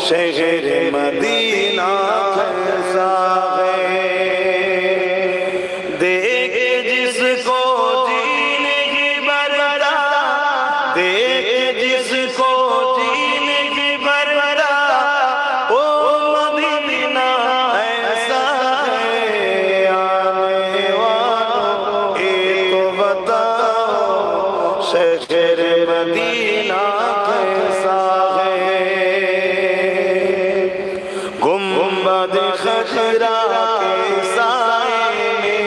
शहर मदीना कैसा है। देख जिसको जीने की बरदा, देख जिसको जीने की बरदा, ओ मदीना ऐसा है। आने वालों ये तो बताओ शहर मदीना कैसा है। गुंबद खजरा के साए में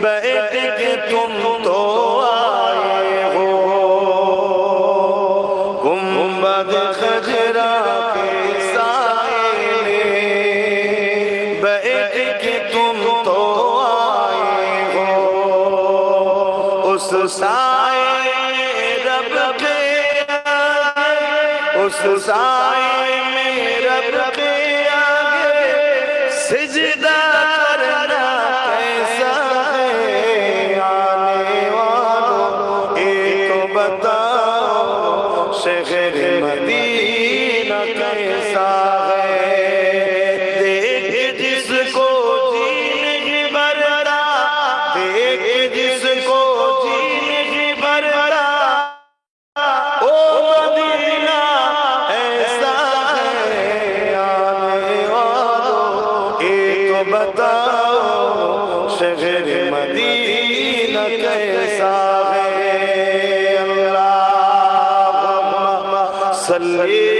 बैठ के तुम तो आए हो। गुंबद खजरा के साए में बैठ के तुम तो आए हो। उस साए रब के आगे, उस साए में रब के आगे सिजदा करना कैसा है। आने वालों ये तो बताओ शहर मदीना कैसा है। देख जिसको जीने की बरदा, देख जिसको जीने की बरदा, ओ मदीना ऐसा है। आने वालों ये तो बताओ शहर मदीना कैसा है। अल्लाहुम्मा सल्ली